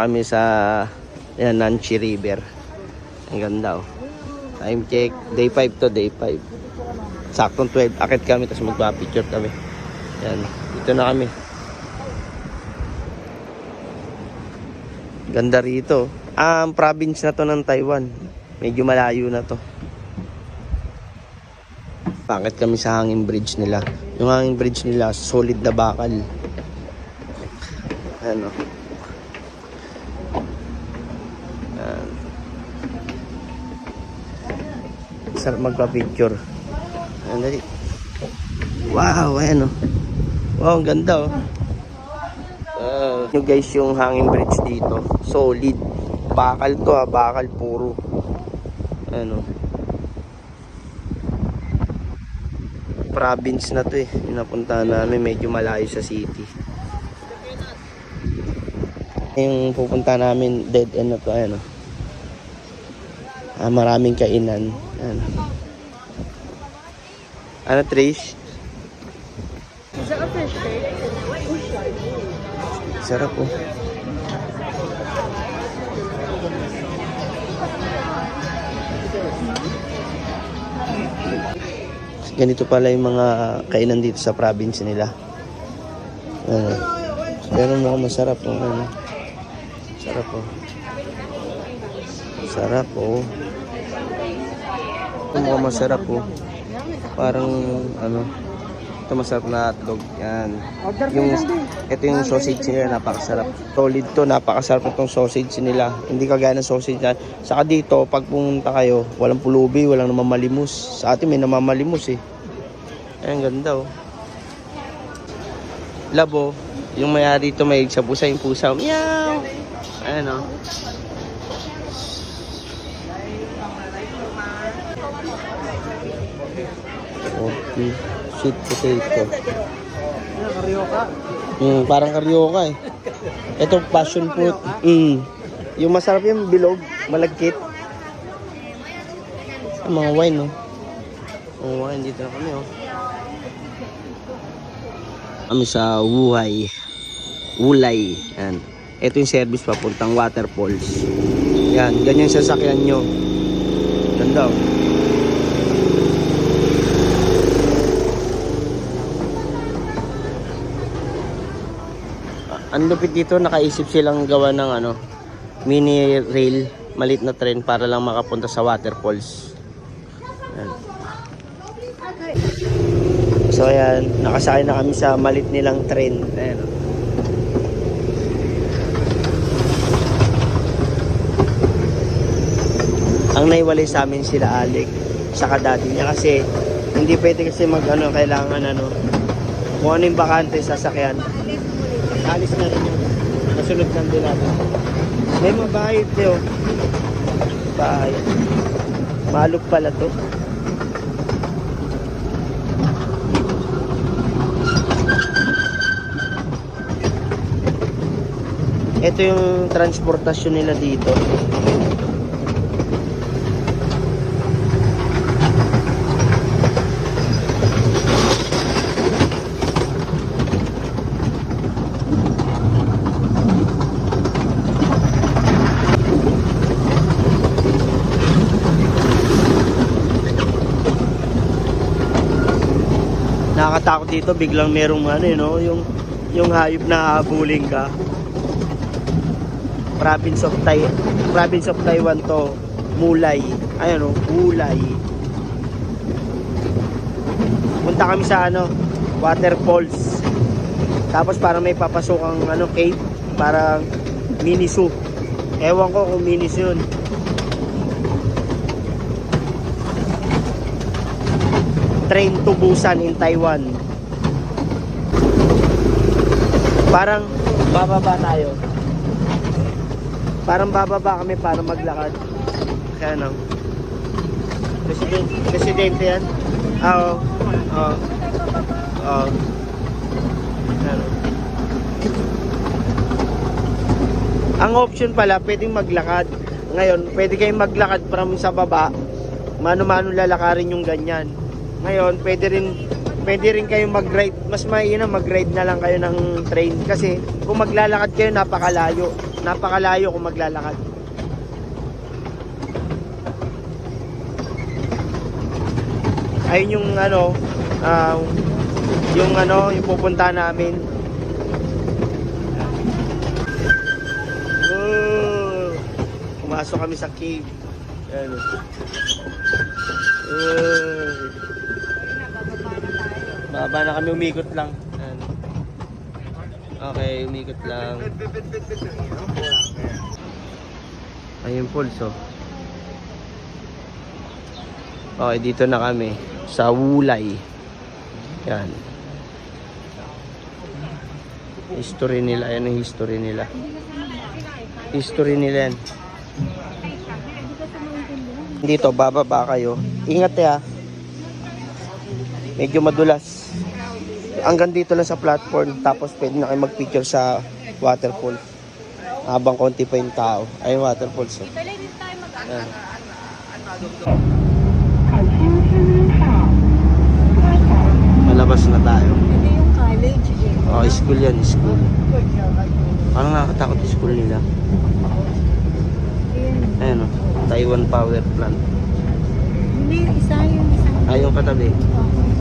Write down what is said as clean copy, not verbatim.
na kami sa Nancy River. Ang ganda oh. Time check, day 5 to day 5. Saktong 12, akit kami tapos magpa-picture kami. Yan, dito na kami. Ganda rito. Ang province na to ng Taiwan. Medyo malayo na to. Pakit kami sa hanging bridge nila. Yung hanging bridge nila, solid na bakal. Ano? Yan. Sarap magpa-picture. Ayan, dali. Wow, ayan oh. Wow, ang ganda oh. Yung guys, yung hanging bridge dito, solid. Bakal to ah, bakal puro. Ano? Province na to eh. Yung napuntahan namin, medyo malayo sa city. Yung pupunta namin, dead end na to, ano. Maraming kainan. Ano. Ano, Trish? Is that a fish cake? Sarap po. Ganito pala yung mga kainan dito sa province nila. Pero mukhang masarap po. Sarap po. Sarap po. Mukhang masarap po. Parang ano, ito masarap na hotdog. Yan. Ito yung sausage nila, napakasarap. Solid to, napakasarap itong sausage nila. Hindi kagaya ng sausage na. Saka dito, pag pumunta kayo, walang pulubi, walang namamalimos. Sa atin may namamalimos eh. Ayan, ganda oh. Labo, yung mayari dito may sa pusa, yung pusa. Meow! Ayan oh. Okay. Sweet potato. Karyoka. Parang karyoka eh. Ito passion fruit. Yung masarap yung bilog, malagkit. Mga wine no. Mga wine dito na kami oh. Kami sa Wulay. Yan. Ito yung service papuntang waterfalls. Yan, ganyan sasakyan nyo. Ganda oh. Ang lupit dito, nakaisip silang gawa ng ano, mini rail, malit na train para lang makapunta sa waterfalls. Yan. So ayan, nakasakay na kami sa malit nilang train. Ayan. Ang naiwalay sa amin sila Alec, saka daddy niya kasi hindi pwede kasi mag ano, kailangan ano, kung ano yung bakante sasakyan. Alis na rin yun. Nasunod ng dilata. May mga bahay ito. Bahay. Malog pala to. Ito yung transportasyon nila dito. Nakakatakot dito, biglang merong ano you know, yung hayop na habulin ka. Province of Taiwan to, Mulay. Ayun oh, Wulay. Punta kami sa ano, waterfalls. Tapos parang may papasokang ano, cave, parang mini zoo. Ewan ko kung mini zoo yun. Train to Busan in Taiwan. Parang bababa tayo. Parang bababa kami para maglakad. Kaya no. Presidente yan? Oo. Oo. Oo. Ano. Ang option pala, pwedeng maglakad. Ngayon, pwede kayong maglakad from sa baba. Mano-mano lalakarin yung ganyan. Ngayon, pwede rin kayong mag-ride. Mas mainam mag-ride na lang kayo ng train kasi kung maglalakad kayo napakalayo. napakalayo kung maglalakad. Ayun yung yung pupunta namin. Oh, pumasok kami sa cave. Ayan. Baba na kami, umikot lang. Ayan. Okay, umikot lang. Ayun, pulso. Okay, dito na kami sa Wulay. Yan. History nila, ayan ang history nila. History nila yan. Dito, bababa kayo. Ingat ya. Medyo madulas. Hanggang dito lang sa platform. Tapos pwede na kayo mag-picture sa waterfall. Habang konti pa yung tao. Ayun, waterfall. So. Ayan. Malabas na tayo. Ito yung college eh. Oh, school yan, school. Parang nakakatakot yung school nila. Ayan o, Taiwan Power Plant. Hindi, yung isang. Ayun katabi. Oo.